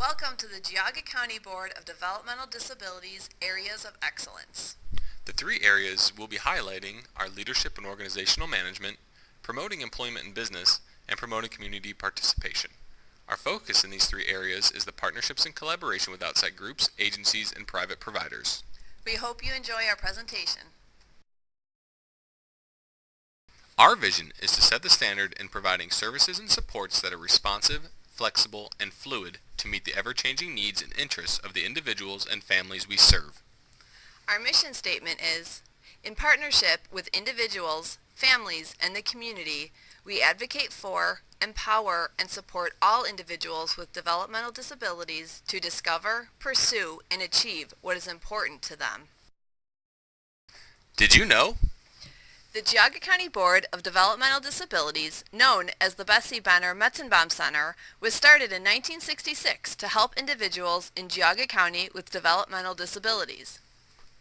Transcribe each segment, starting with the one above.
Welcome to the Geauga County Board of Developmental Disabilities Areas of Excellence. The three areas we'll be highlighting are leadership and organizational management, promoting employment and business, and promoting community participation. Our focus in these three areas is the partnerships and collaboration with outside groups, agencies, and private providers. We hope you enjoy our presentation. Our vision is to set the standard in providing services and supports that are responsive, flexible, and fluid to meet the ever-changing needs and interests of the individuals and families we serve. Our mission statement is, in partnership with individuals, families, and the community, we advocate for, empower, and support all individuals with developmental disabilities to discover, pursue, and achieve what is important to them. Did you know? The Geauga County Board of Developmental Disabilities, known as the Bessie Benner Metzenbaum Center, was started in 1966 to help individuals in Geauga County with developmental disabilities.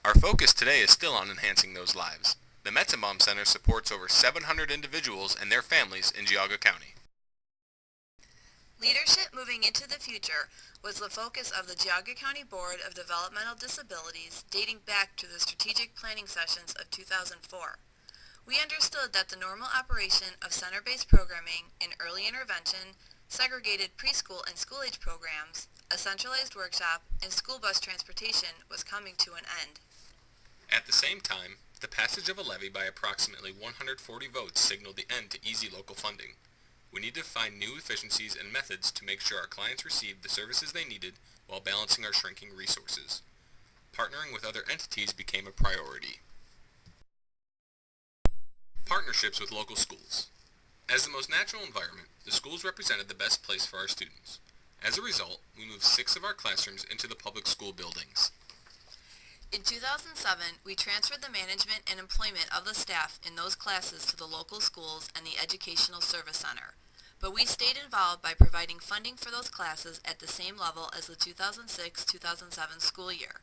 Our focus today is still on enhancing those lives. The Metzenbaum Center supports over 700 individuals and their families in Geauga County. Leadership moving into the future was the focus of the Geauga County Board of Developmental Disabilities dating back to the strategic planning sessions of 2004. We understood that the normal operation of center-based programming in early intervention, segregated preschool and school-age programs, a centralized workshop, and school bus transportation was coming to an end. At the same time, the passage of a levy by approximately 140 votes signaled the end to easy local funding. We need to find new efficiencies and methods to make sure our clients received the services they needed while balancing our shrinking resources. Partnering with other entities became a priority. Partnerships with local schools. As the most natural environment, the schools represented the best place for our students. As a result, we moved 6 of our classrooms into the public school buildings. In 2007, we transferred the management and employment of the staff in those classes to the local schools and the Educational Service Center. But we stayed involved by providing funding for those classes at the same level as the 2006-2007 school year.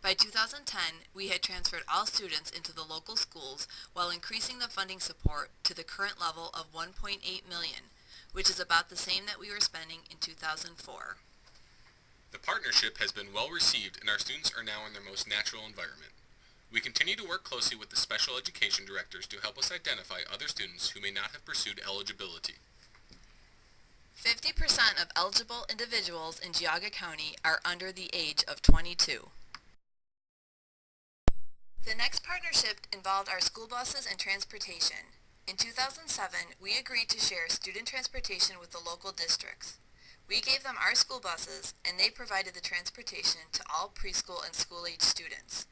By 2010, we had transferred all students into the local schools while increasing the funding support to the current level of $1.8 million, which is about the same that we were spending in 2004. The partnership has been well received and our students are now in their most natural environment. We continue to work closely with the special education directors to help us identify other students who may not have pursued eligibility. 50% of eligible individuals in Geauga County are under the age of 22. The next partnership involved our school buses and transportation. In 2007, we agreed to share student transportation with the local districts. We gave them our school buses, and they provided the transportation to all preschool and school-age students.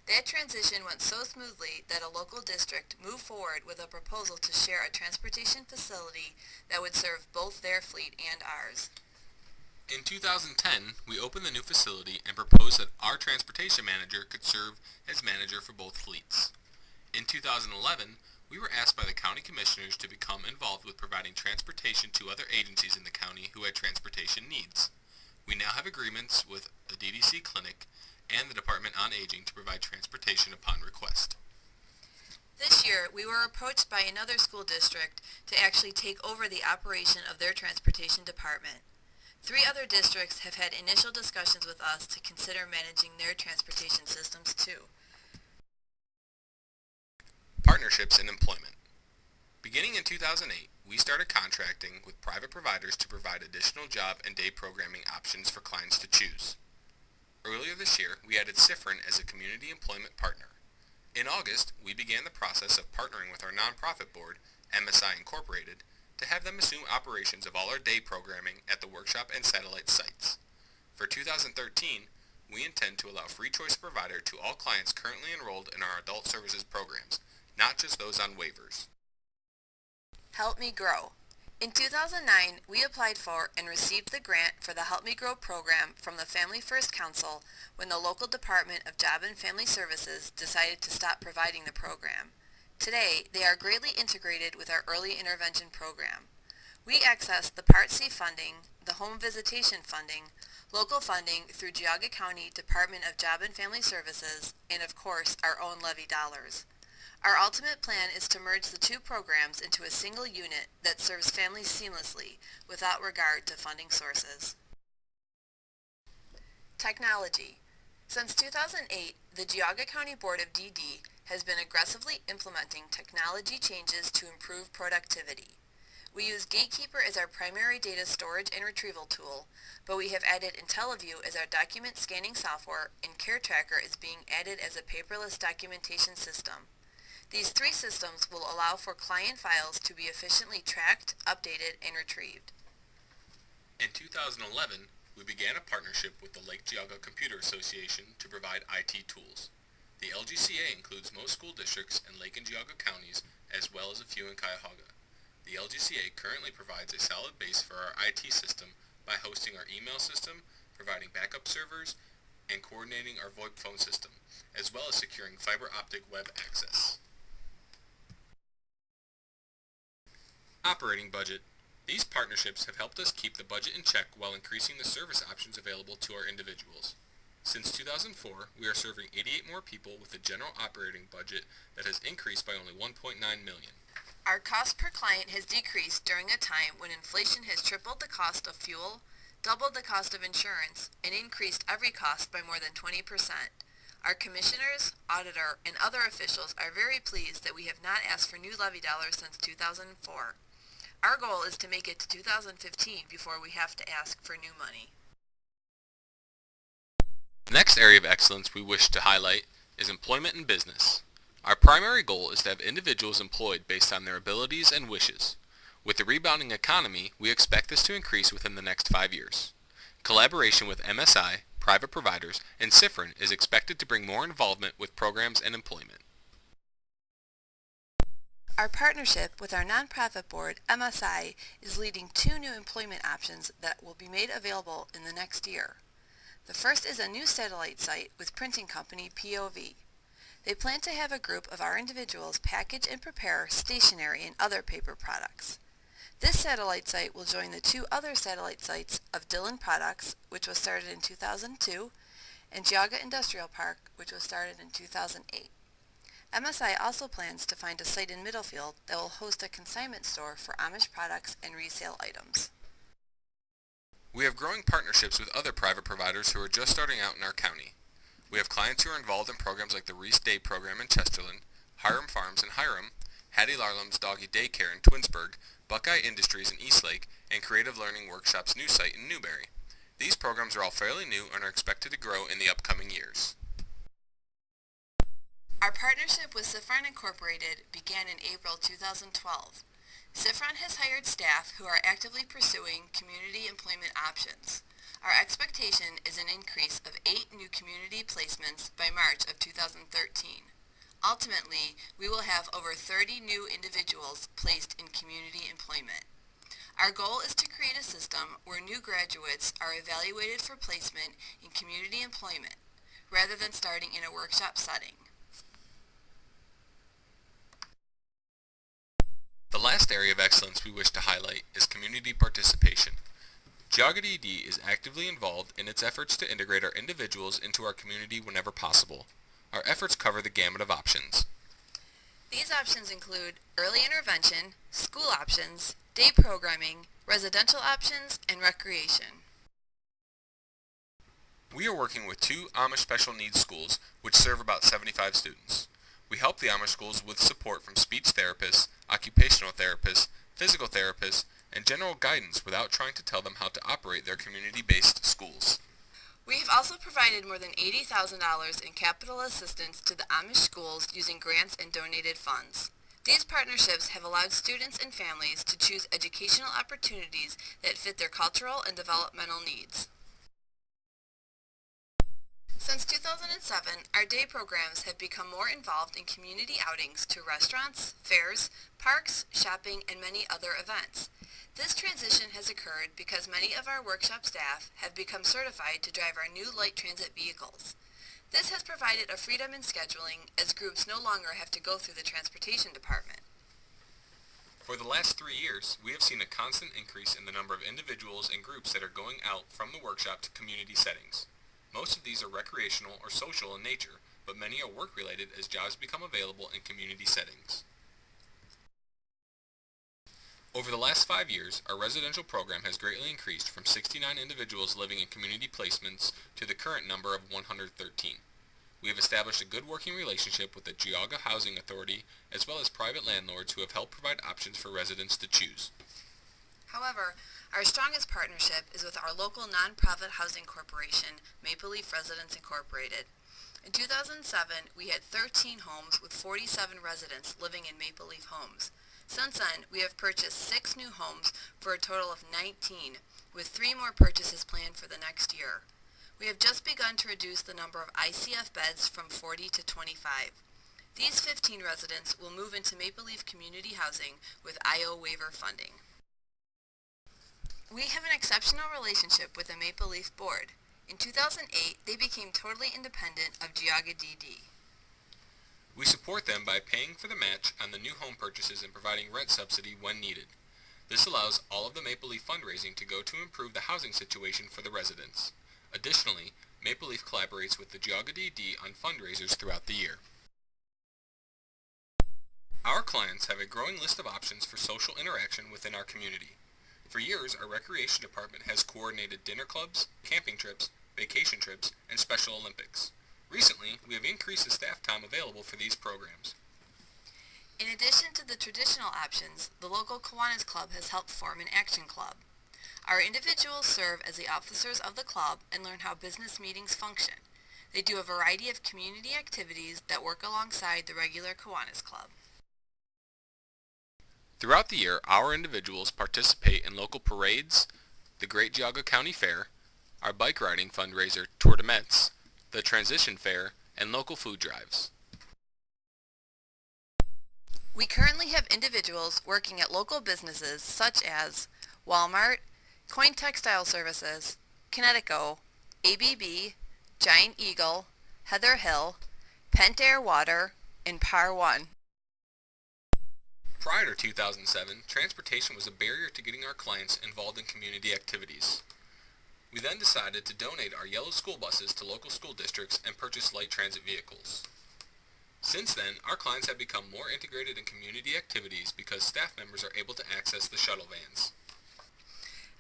That transition went so smoothly that a local district moved forward with a proposal to share a transportation facility that would serve both their fleet and ours. In 2010, we opened the new facility and proposed that our transportation manager could serve as manager for both fleets. In 2011, we were asked by the county commissioners to become involved with providing transportation to other agencies in the county who had transportation needs. We now have agreements with the DDC Clinic and the Department on Aging to provide transportation upon request. This year, we were approached by another school district to actually take over the operation of their transportation department. 3 other districts have had initial discussions with us to consider managing their transportation systems too. Partnerships in employment. Beginning in 2008, we started contracting with private providers to provide additional job and day programming options for clients to choose. Earlier this year, we added Sifrin as a community employment partner. In August, we began the process of partnering with our nonprofit board, MSI Incorporated, to have them assume operations of all our day programming at the workshop and satellite sites. For 2013, we intend to allow free choice provider to all clients currently enrolled in our adult services programs, not just those on waivers. Help Me Grow. In 2009, we applied for and received the grant for the Help Me Grow program from the Family First Council when the local Department of Job and Family Services decided to stop providing the program. Today, they are greatly integrated with our early intervention program. We access the Part C funding, the home visitation funding, local funding through Geauga County Department of Job and Family Services, and of course, our own levy dollars. Our ultimate plan is to merge the 2 programs into a single unit that serves families seamlessly without regard to funding sources. Technology. Since 2008, the Geauga County Board of DD has been aggressively implementing technology changes to improve productivity. We use Gatekeeper as our primary data storage and retrieval tool, but we have added IntelliView as our document scanning software, and CareTracker is being added as a paperless documentation system. These three systems will allow for client files to be efficiently tracked, updated, and retrieved. In 2011, we began a partnership with the Lake Geauga Computer Association to provide IT tools. The LGCA includes most school districts in Lake and Geauga counties, as well as a few in Cuyahoga. The LGCA currently provides a solid base for our IT system by hosting our email system, providing backup servers, and coordinating our VoIP phone system, as well as securing fiber optic web access. Operating budget. These partnerships have helped us keep the budget in check while increasing the service options available to our individuals. Since 2004, we are serving 88 more people with a general operating budget that has increased by only $1.9 million. Our cost per client has decreased during a time when inflation has tripled the cost of fuel, doubled the cost of insurance, and increased every cost by more than 20%. Our commissioners, auditor, and other officials are very pleased that we have not asked for new levy dollars since 2004. Our goal is to make it to 2015 before we have to ask for new money. The next area of excellence we wish to highlight is employment and business. Our primary goal is to have individuals employed based on their abilities and wishes. With the rebounding economy, we expect this to increase within the next 5 years. Collaboration with MSI, private providers, and CIFRN is expected to bring more involvement with programs and employment. Our partnership with our nonprofit board, MSI, is leading 2 new employment options that will be made available in the next year. The first is a new satellite site with printing company POV. They plan to have a group of our individuals package and prepare stationery and other paper products. This satellite site will join the 2 other satellite sites of Dillon Products, which was started in 2002, and Geauga Industrial Park, which was started in 2008. MSI also plans to find a site in Middlefield that will host a consignment store for Amish products and resale items. We have growing partnerships with other private providers who are just starting out in our county. We have clients who are involved in programs like the Reese Day program in Chesterland, Hiram Farms in Hiram, Hattie Larlam's Doggy Daycare in Twinsburg, Buckeye Industries in Eastlake, and Creative Learning Workshop's new site in Newberry. These programs are all fairly new and are expected to grow in the upcoming years. Our partnership with CIFRN Incorporated began in April 2012. CIFRN has hired staff who are actively pursuing community employment options. Our expectation is an increase of 8 new community placements by March of 2013. Ultimately, we will have over 30 new individuals placed in community employment. Our goal is to create a system where new graduates are evaluated for placement in community employment, rather than starting in a workshop setting. The last area of excellence we wish to highlight is community participation. GCBDD is actively involved in its efforts to integrate our individuals into our community whenever possible. Our efforts cover the gamut of options. These options include early intervention, school options, day programming, residential options, and recreation. We are working with 2 Amish special needs schools which serve about 75 students. We help the Amish schools with support from speech therapists, occupational therapists, physical therapists, and general guidance without trying to tell them how to operate their community-based schools. We have also provided more than $80,000 in capital assistance to the Amish schools using grants and donated funds. These partnerships have allowed students and families to choose educational opportunities that fit their cultural and developmental needs. Since 2007, our day programs have become more involved in community outings to restaurants, fairs, parks, shopping, and many other events. This transition has occurred because many of our workshop staff have become certified to drive our new light transit vehicles. This has provided a freedom in scheduling, as groups no longer have to go through the transportation department. For the last 3 years, we have seen a constant increase in the number of individuals and groups that are going out from the workshop to community settings. Most of these are recreational or social in nature, but many are work-related as jobs become available in community settings. Over the last 5 years, our residential program has greatly increased from 69 individuals living in community placements to the current number of 113. We have established a good working relationship with the Geauga Housing Authority as well as private landlords who have helped provide options for residents to choose. However, our strongest partnership is with our local nonprofit housing corporation, Maple Leaf Residents Incorporated. In 2007, we had 13 homes with 47 residents living in Maple Leaf homes. Since then, we have purchased 6 new homes for a total of 19, with 3 more purchases planned for the next year. We have just begun to reduce the number of ICF beds from 40 to 25. These 15 residents will move into Maple Leaf Community Housing with IO waiver funding. We have an exceptional relationship with the Maple Leaf Board. In 2008, they became totally independent of GCBDD. We support them by paying for the match on the new home purchases and providing rent subsidy when needed. This allows all of the Maple Leaf fundraising to go to improve the housing situation for the residents. Additionally, Maple Leaf collaborates with the GCBDD on fundraisers throughout the year. Our clients have a growing list of options for social interaction within our community. For years, our recreation department has coordinated dinner clubs, camping trips, vacation trips, and Special Olympics. Recently, we have increased the staff time available for these programs. In addition to the traditional options, the local Kiwanis Club has helped form an action club. Our individuals serve as the officers of the club and learn how business meetings function. They do a variety of community activities that work alongside the regular Kiwanis Club. Throughout the year, our individuals participate in local parades, the Great Geauga County Fair, our bike riding fundraiser Tour de Metz, the Transition Fair, and local food drives. We currently have individuals working at local businesses such as Walmart, Coin Textile Services, Connecticut, ABB, Giant Eagle, Heather Hill, Pentair Water, and Par One. Prior to 2007, transportation was a barrier to getting our clients involved in community activities. We then decided to donate our yellow school buses to local school districts and purchase light transit vehicles. Since then, our clients have become more integrated in community activities because staff members are able to access the shuttle vans.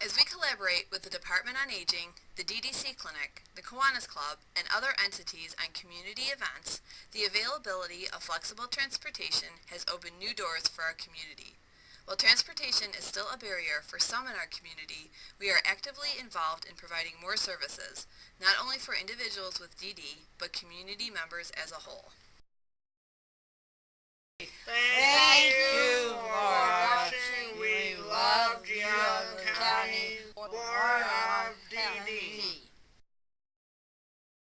As we collaborate with the Department on Aging, the DDC Clinic, the Kiwanis Club, and other entities on community events, the availability of flexible transportation has opened new doors for our community. While transportation is still a barrier for some in our community, we are actively involved in providing more services, not only for individuals with DD, but community members as a whole. Thank you.